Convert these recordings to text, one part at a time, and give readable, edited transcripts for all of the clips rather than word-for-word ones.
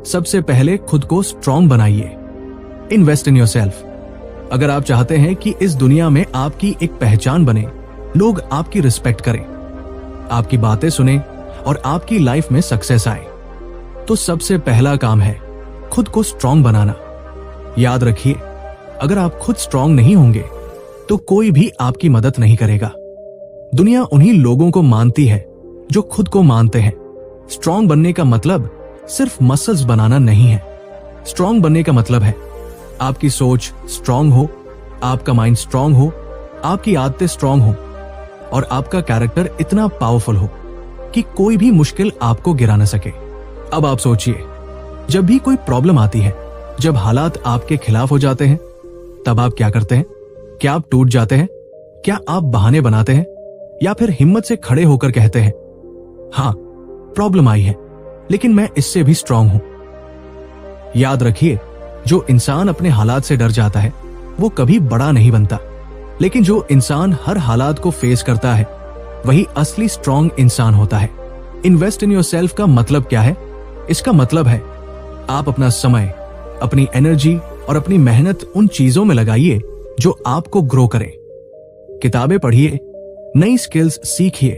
सबसे पहले खुद को स्ट्रॉन्ग बनाइए। Invest in yourself. अगर आप चाहते हैं कि इस दुनिया में आपकी एक पहचान बने, लोग आपकी रिस्पेक्ट करें, आपकी बातें सुने और आपकी लाइफ में सक्सेस आए, तो सबसे पहला काम है खुद को स्ट्रॉन्ग बनाना। याद रखिए, अगर आप खुद स्ट्रॉन्ग नहीं होंगे तो कोई भी आपकी मदद नहीं करेगा। दुनिया उन्हीं लोगों को मानती है जो खुद को मानते हैं। स्ट्रॉन्ग बनने का मतलब सिर्फ मसल्स बनाना नहीं है। स्ट्रॉन्ग बनने का मतलब है आपकी सोच स्ट्रॉन्ग हो, आपका माइंड स्ट्रॉन्ग हो, आपकी आदतें स्ट्रॉन्ग हो और आपका कैरेक्टर इतना पावरफुल हो कि कोई भी मुश्किल आपको गिरा न सके। अब आप सोचिए, जब भी कोई प्रॉब्लम आती है, जब हालात आपके खिलाफ हो जाते हैं, तब आप क्या करते हैं? क्या आप टूट जाते हैं? क्या आप बहाने बनाते हैं या फिर हिम्मत से खड़े होकर कहते हैं, हाँ प्रॉब्लम आई है लेकिन मैं इससे भी स्ट्रांग हूं? याद रखिए, जो इंसान अपने हालात से डर जाता है वो कभी बड़ा नहीं बनता, लेकिन जो इंसान हर हालात को फेस करता है वही असली स्ट्रांग इंसान होता है। इन्वेस्ट इन योरसेल्फ का मतलब क्या है? इसका मतलब है आप अपना समय, अपनी एनर्जी और अपनी मेहनत उन चीजों में लगाइए जो आपको ग्रो करें। किताबें पढ़िए, नई स्किल्स सीखिए,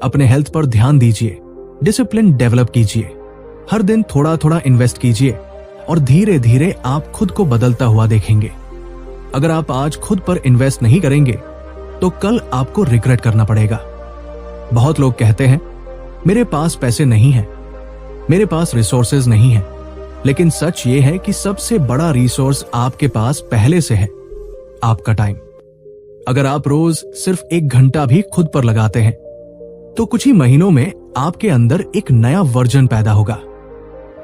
अपने हेल्थ पर ध्यान दीजिए, डिसिप्लिन डेवलप कीजिए, हर दिन थोड़ा थोड़ा इन्वेस्ट कीजिए और धीरे धीरे आप खुद को बदलता हुआ देखेंगे। अगर आप आज खुद पर इन्वेस्ट नहीं करेंगे तो कल आपको रिग्रेट करना पड़ेगा। बहुत लोग कहते हैं मेरे पास पैसे नहीं हैं, मेरे पास रिसोर्सेज नहीं हैं, लेकिन सच ये है कि सबसे बड़ा रिसोर्स आपके पास पहले से है, आपका टाइम। अगर आप रोज सिर्फ 1 घंटा भी खुद पर लगाते हैं तो कुछ ही महीनों में आपके अंदर एक नया वर्जन पैदा होगा।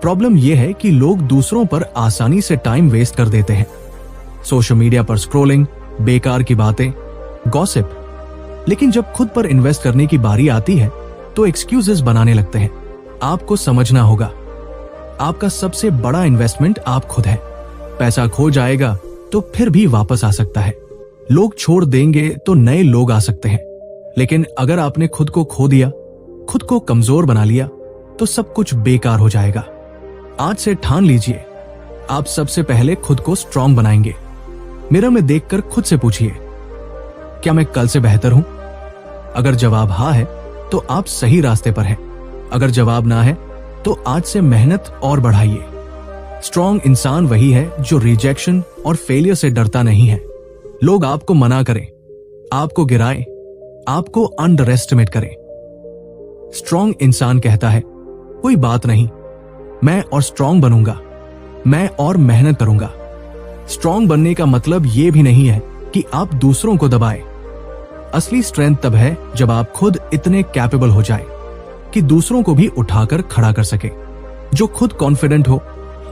प्रॉब्लम यह है कि लोग दूसरों पर आसानी से टाइम वेस्ट कर देते हैं। सोशल मीडिया पर स्क्रॉलिंग, बेकार की बातें, गॉसिप। लेकिन जब खुद पर इन्वेस्ट करने की बारी आती है तो एक्सक्यूजेस बनाने लगते हैं। आपको समझना होगा, आपका सबसे बड़ा इन्वेस्टमेंट आप खुद है। पैसा खो जाएगा तो फिर भी वापस आ सकता है, लोग छोड़ देंगे तो नए लोग आ सकते हैं, लेकिन अगर आपने खुद को खो दिया, खुद को कमजोर बना लिया, तो सब कुछ बेकार हो जाएगा। आज से ठान लीजिए, आप सबसे पहले खुद को स्ट्रॉन्ग बनाएंगे। मिरर में देखकर खुद से पूछिए, क्या मैं कल से बेहतर हूं? अगर जवाब हाँ है तो आप सही रास्ते पर हैं। अगर जवाब ना है तो आज से मेहनत और बढ़ाइए। स्ट्रॉन्ग इंसान वही है जो रिजेक्शन और फेलियर से डरता नहीं है। लोग आपको मना करें, आपको गिराएं, आपको अंडर एस्टिमेट करें, स्ट्रॉन्ग इंसान कहता है कोई बात नहीं, मैं और स्ट्रॉन्ग बनूंगा, मैं और मेहनत करूंगा। स्ट्रॉन्ग बनने का मतलब यह भी नहीं है कि आप दूसरों को दबाएं। असली स्ट्रेंथ तब है जब आप खुद इतने कैपेबल हो जाए कि दूसरों को भी उठाकर खड़ा कर सके, जो खुद कॉन्फिडेंट हो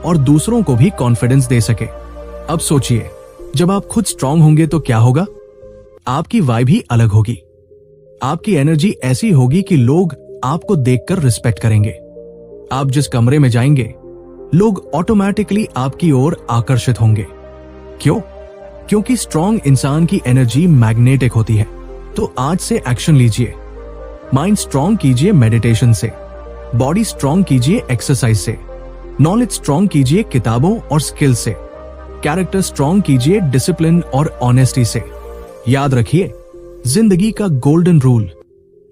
और दूसरों को भी कॉन्फिडेंस दे सके। अब सोचिए, जब आप खुद स्ट्रॉन्ग होंगे तो क्या होगा? आपकी वाइब भी अलग होगी, आपकी एनर्जी ऐसी होगी कि लोग आपको देखकर रिस्पेक्ट करेंगे। आप जिस कमरे में जाएंगे लोग ऑटोमेटिकली आपकी ओर आकर्षित होंगे। क्यों? क्योंकि स्ट्रॉन्ग इंसान की एनर्जी मैग्नेटिक होती है। तो आज से एक्शन लीजिए। माइंड स्ट्रॉन्ग कीजिए मेडिटेशन से, बॉडी स्ट्रॉन्ग कीजिए एक्सरसाइज से, नॉलेज स्ट्रॉन्ग कीजिए किताबों और स्किल से, कैरेक्टर स्ट्रॉन्ग कीजिए डिसिप्लिन और ऑनेस्टी से। याद रखिए, जिंदगी का golden rule,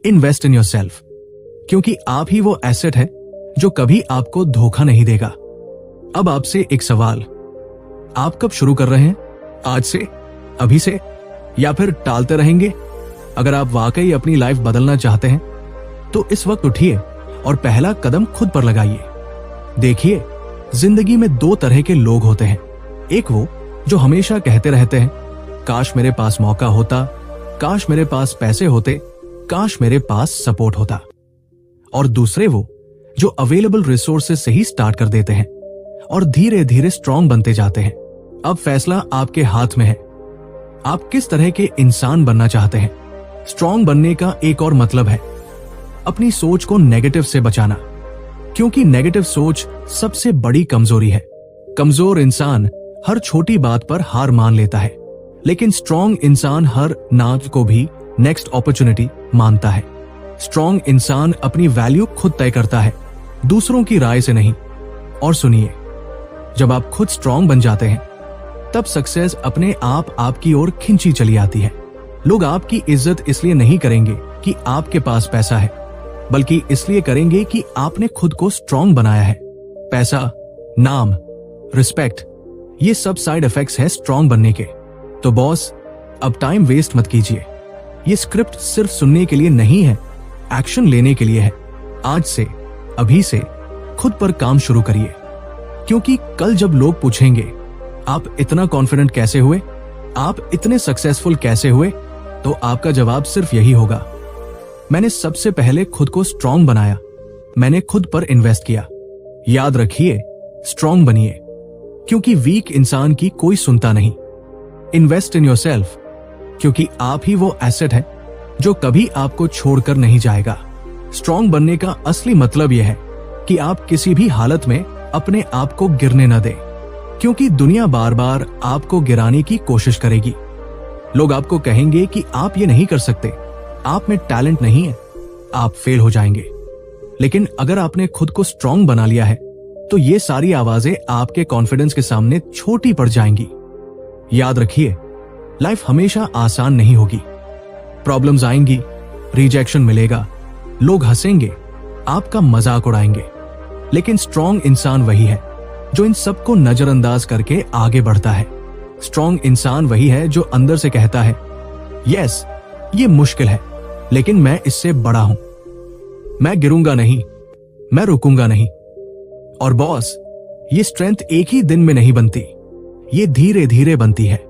invest in yourself, क्योंकि आप ही वो एसेट है जो कभी आपको धोखा नहीं देगा। अब आपसे एक सवाल, आप कब शुरू कर रहे हैं? आज से, अभी से, या फिर टालते रहेंगे? अगर आप वाकई अपनी लाइफ बदलना चाहते हैं तो इस वक्त उठिए और पहला कदम खुद पर लगाइए। देखिए, जिंदगी में 2 तरह के लोग होते हैं। एक वो जो हमेशा कहते रहते हैं काश मेरे पास मौका होता, काश मेरे पास पैसे होते, काश मेरे पास सपोर्ट होता। और दूसरे वो जो अवेलेबल रिसोर्सेज से ही स्टार्ट कर देते हैं और धीरे धीरे स्ट्रॉन्ग बनते जाते हैं। अब फैसला आपके हाथ में है, आप किस तरह के इंसान बनना चाहते हैं। स्ट्रॉन्ग बनने का एक और मतलब है अपनी सोच को नेगेटिव से बचाना, क्योंकि नेगेटिव सोच सबसे बड़ी कमजोरी है। कमजोर इंसान हर छोटी बात पर हार मान लेता है, लेकिन स्ट्रॉन्ग इंसान हर नाज को भी नेक्स्ट अपॉर्चुनिटी मानता है। स्ट्रॉन्ग इंसान अपनी वैल्यू खुद तय करता है, दूसरों की राय से नहीं। और सुनिए, जब आप खुद स्ट्रांग बन जाते हैं तब सक्सेस अपने आप आपकी ओर खिंची चली आती है। लोग आपकी इज्जत इसलिए नहीं करेंगे कि आपके पास पैसा है, बल्कि इसलिए करेंगे कि आपने खुद को स्ट्रांग बनाया है। पैसा, नाम, रिस्पेक्ट, ये सब साइड इफेक्ट्स है स्ट्रांग बनने के। तो बॉस, अब टाइम वेस्ट मत कीजिए। ये स्क्रिप्ट सिर्फ सुनने के लिए नहीं है, एक्शन लेने के लिए है। आज से, अभी से खुद पर काम शुरू करिए, क्योंकि कल जब लोग पूछेंगे आप इतना कॉन्फिडेंट कैसे हुए, आप इतने सक्सेसफुल कैसे हुए, तो आपका जवाब सिर्फ यही होगा, मैंने सबसे पहले खुद को स्ट्रांग बनाया, मैंने खुद पर इन्वेस्ट किया। याद रखिए, स्ट्रांग बनिए, क्योंकि वीक इंसान की कोई सुनता नहीं। इन्वेस्ट इन योरसेल्फ, क्योंकि आप ही वो एसेट है जो कभी आपको छोड़कर नहीं जाएगा। स्ट्रांग बनने का असली मतलब यह है कि आप किसी भी हालत में अपने आप को गिरने न दें, क्योंकि दुनिया बार बार आपको गिराने की कोशिश करेगी। लोग आपको कहेंगे कि आप ये नहीं कर सकते, आप में टैलेंट नहीं है, आप फेल हो जाएंगे। लेकिन अगर आपने खुद को स्ट्रांग बना लिया है तो ये सारी आवाजें आपके कॉन्फिडेंस के सामने छोटी पड़ जाएंगी। याद रखिए, लाइफ हमेशा आसान नहीं होगी। प्रॉब्लम्स आएंगी, रिजेक्शन मिलेगा, लोग हंसेंगे, आपका मजाक उड़ाएंगे। लेकिन स्ट्रांग इंसान वही है जो इन सबको नजरअंदाज करके आगे बढ़ता है। स्ट्रांग इंसान वही है जो अंदर से कहता है, यस, ये मुश्किल है, लेकिन मैं इससे बड़ा हूं। मैं गिरूंगा नहीं, मैं रुकूंगा नहीं। और बॉस, ये स्ट्रेंथ एक ही दिन में नहीं बनती, ये धीरे धीरे बनती है,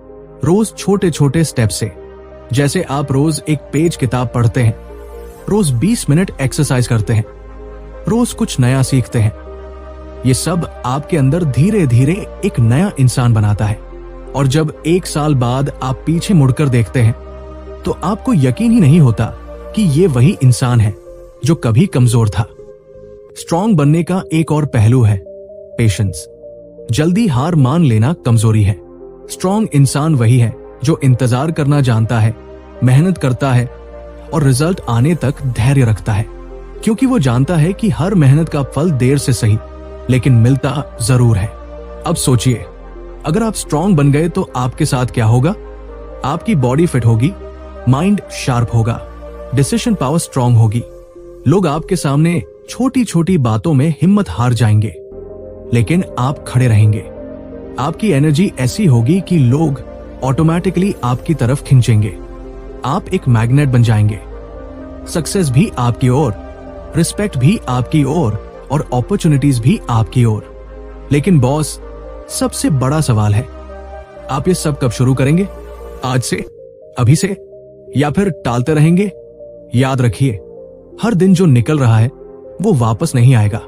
रोज छोटे छोटे स्टेप से। जैसे आप रोज एक पेज किताब पढ़ते हैं, रोज 20 मिनट एक्सरसाइज करते हैं, रोज कुछ नया सीखते हैं। ये सब आपके अंदर धीरे धीरे एक नया इंसान बनाता है। और जब 1 साल बाद आप पीछे मुड़कर देखते हैं तो आपको यकीन ही नहीं होता कि ये वही इंसान है जो कभी कमजोर था। स्ट्रांग बनने का एक और पहलू है पेशेंस। जल्दी हार मान लेना कमजोरी है। स्ट्रांग इंसान वही है जो इंतजार करना जानता है, मेहनत करता है और रिजल्ट आने तक धैर्य रखता है, क्योंकि वो जानता है कि हर मेहनत का फल देर से सही लेकिन मिलता जरूर है। अब सोचिए, अगर आप स्ट्रांग बन गए तो आपके साथ क्या होगा? आपकी बॉडी फिट होगी, माइंड शार्प होगा, डिसीजन पावर स्ट्रांग होगी। लोग आपके सामने छोटी छोटी बातों में हिम्मत हार जाएंगे, लेकिन आप खड़े रहेंगे। आपकी एनर्जी ऐसी होगी कि लोग ऑटोमेटिकली आपकी तरफ खींचेंगे। आप एक मैग्नेट बन जाएंगे। सक्सेस भी आपकी ओर, रिस्पेक्ट भी आपकी ओर और अपॉर्चुनिटीज भी आपकी ओर। लेकिन बॉस, सबसे बड़ा सवाल है, आप ये सब कब शुरू करेंगे? आज से, अभी से, या फिर टालते रहेंगे? याद रखिए, हर दिन जो निकल रहा है वो वापस नहीं आएगा।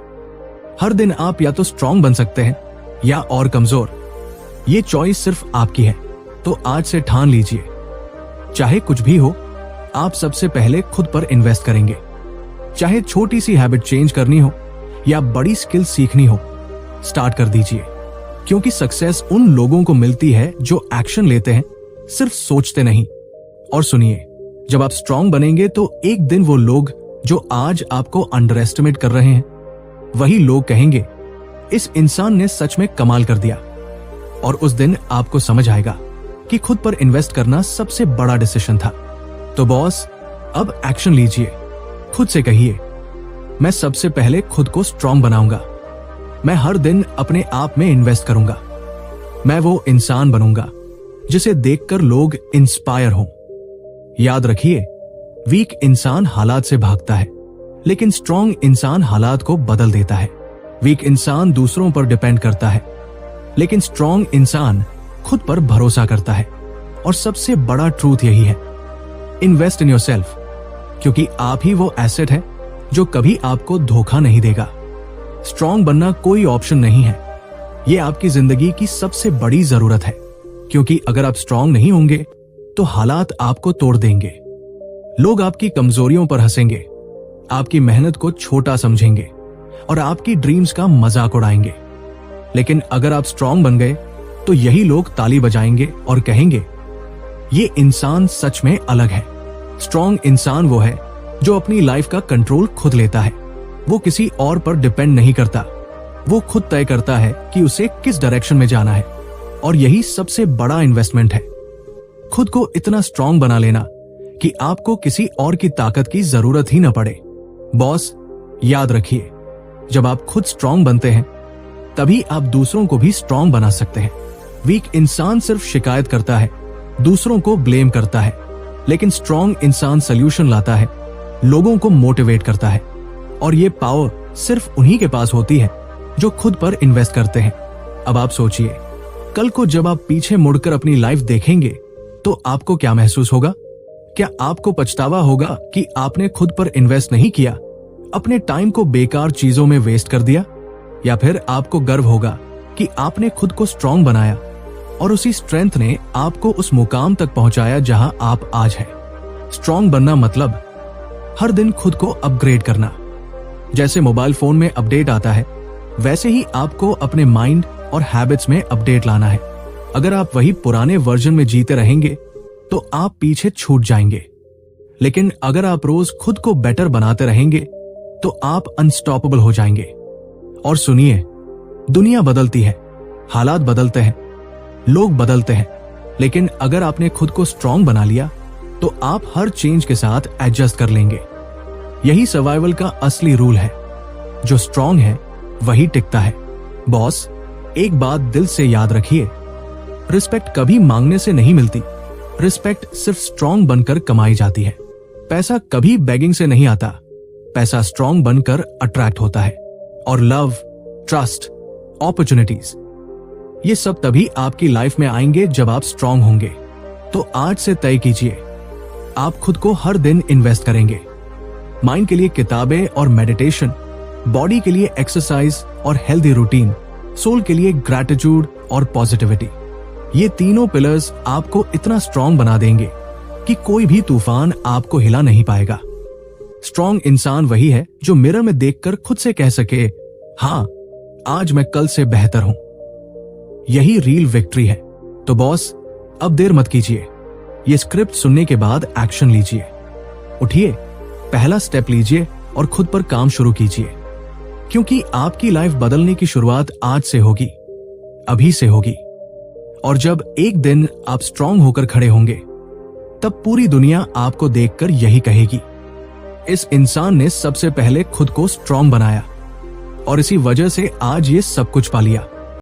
हर दिन आप या तो स्ट्रांग बन सकते हैं या और कमजोर। ये चॉइस सिर्फ आपकी है। तो आज से ठान लीजिए, चाहे कुछ भी हो, आप सबसे पहले खुद पर इन्वेस्ट करेंगे। चाहे छोटी सी हैबिट चेंज करनी हो या बड़ी स्किल सीखनी हो, स्टार्ट कर दीजिए। क्योंकि सक्सेस उन लोगों को मिलती है जो एक्शन लेते हैं, सिर्फ सोचते नहीं। और सुनिए, जब आप स्ट्रांग बनेंगे तो एक दिन वो लोग जो आज आपको अंडर एस्टिमेट कर रहे हैं, वही लोग कहेंगे, इस इंसान ने सच में कमाल कर दिया। और उस दिन आपको समझ आएगा कि खुद पर इन्वेस्ट करना सबसे बड़ा डिसीजन था। तो बॉस, अब एक्शन लीजिए। खुद से कहिए, मैं सबसे पहले खुद को स्ट्रांग बनाऊंगा। मैं हर दिन अपने आप में इन्वेस्ट करूंगा। मैं वो इंसान बनूंगा जिसे देखकर लोग इंस्पायर हों। याद रखिए, वीक इंसान हालात से भागता है, लेकिन स्ट्रांग इंसान हालात को बदल देता है। वीक इंसान दूसरों पर डिपेंड करता है, लेकिन स्ट्रांग इंसान खुद पर भरोसा करता है। और सबसे बड़ा ट्रूथ यही है, इन्वेस्ट इन योरसेल्फ, क्योंकि आप ही वो एसेट है जो कभी आपको धोखा नहीं देगा। स्ट्रांग बनना कोई ऑप्शन नहीं है, ये आपकी जिंदगी की सबसे बड़ी जरूरत है। क्योंकि अगर आप स्ट्रांग नहीं होंगे तो हालात आपको तोड़ देंगे। लोग आपकी कमजोरियों पर हंसेंगे, आपकी मेहनत को छोटा समझेंगे और आपकी ड्रीम्स का मजाक उड़ाएंगे। लेकिन अगर आप स्ट्रांग बन गए तो यही लोग ताली बजाएंगे और कहेंगे, ये इंसान सच में अलग है। स्ट्रांग इंसान वो है जो अपनी लाइफ का कंट्रोल खुद लेता है। वो किसी और पर डिपेंड नहीं करता। वो खुद तय करता है कि उसे किस डायरेक्शन में जाना है, और यही सबसे बड़ा इन्वेस्टमेंट है। खुद को इतना स्ट्रांग बना लेना कि आपको किसी और की ताकत की जरूरत ही न पड़े। बॉस, याद रखिए, जब आप खुद स्ट्रांग बनते हैं तभी आप दूसरों को भी स्ट्रांग बना सकते हैं। वीक इंसान सिर्फ शिकायत करता है, दूसरों को ब्लेम करता है, लेकिन स्ट्रांग इंसान सॉल्यूशन लाता है, लोगों को मोटिवेट करता है, और ये पावर सिर्फ उन्हीं के पास होती है जो खुद पर इन्वेस्ट करते हैं। अब आप सोचिए, कल को जब आप पीछे मुड़कर अपनी लाइफ देखेंगे तो आपको क्या महसूस होगा? क्या आपको पछतावा होगा कि आपने खुद पर इन्वेस्ट नहीं किया, अपने टाइम को बेकार चीजों में वेस्ट कर दिया? या फिर आपको गर्व होगा कि आपने खुद को स्ट्रांग बनाया और उसी स्ट्रेंथ ने आपको उस मुकाम तक पहुंचाया जहां आप आज हैं? स्ट्रांग बनना मतलब हर दिन खुद को अपग्रेड करना। जैसे मोबाइल फोन में अपडेट आता है, वैसे ही आपको अपने माइंड और हैबिट्स में अपडेट लाना है। अगर आप वही पुराने वर्जन में जीते रहेंगे तो आप पीछे छूट जाएंगे, लेकिन अगर आप रोज खुद को बेटर बनाते रहेंगे तो आप अनस्टॉपेबल हो जाएंगे। और सुनिए, दुनिया बदलती है, हालात बदलते हैं, लोग बदलते हैं, लेकिन अगर आपने खुद को स्ट्रांग बना लिया तो आप हर चेंज के साथ एडजस्ट कर लेंगे। यही सर्वाइवल का असली रूल है। जो स्ट्रांग है वही टिकता है। बॉस, एक बात दिल से याद रखिए, रिस्पेक्ट कभी मांगने से नहीं मिलती, रिस्पेक्ट सिर्फ स्ट्रांग बनकर कमाई जाती है। पैसा कभी बेगिंग से नहीं आता, पैसा स्ट्रांग बनकर अट्रैक्ट होता है। और लव, ट्रस्ट, अपॉर्चुनिटीज, ये सब तभी आपकी लाइफ में आएंगे जब आप स्ट्रांग होंगे। तो आज से तय कीजिए, आप खुद को हर दिन इन्वेस्ट करेंगे। माइंड के लिए किताबें और मेडिटेशन, बॉडी के लिए एक्सरसाइज और हेल्दी रूटीन, सोल के लिए ग्रैटिट्यूड और पॉजिटिविटी। ये तीनों पिलर्स आपको इतना स्ट्रांग बना देंगे कि कोई भी तूफान आपको हिला नहीं पाएगा। स्ट्रांग इंसान वही है जो मिरर में देखकर खुद से कह सके, हाँ, आज मैं कल से बेहतर हूं। यही रियल विक्ट्री है। तो बॉस, अब देर मत कीजिए, ये स्क्रिप्ट सुनने के बाद एक्शन लीजिए। उठिए, पहला स्टेप लीजिए और खुद पर काम शुरू कीजिए, क्योंकि आपकी लाइफ बदलने की शुरुआत आज से होगी, अभी से होगी। और जब एक दिन आप स्ट्रांग होकर खड़े होंगे, तब पूरी दुनिया आपको देखकर यही कहेगी, इस इंसान ने सबसे पहले खुद को स्ट्रांग बनाया और इसी वजह से आज ये सब कुछ पा लिया।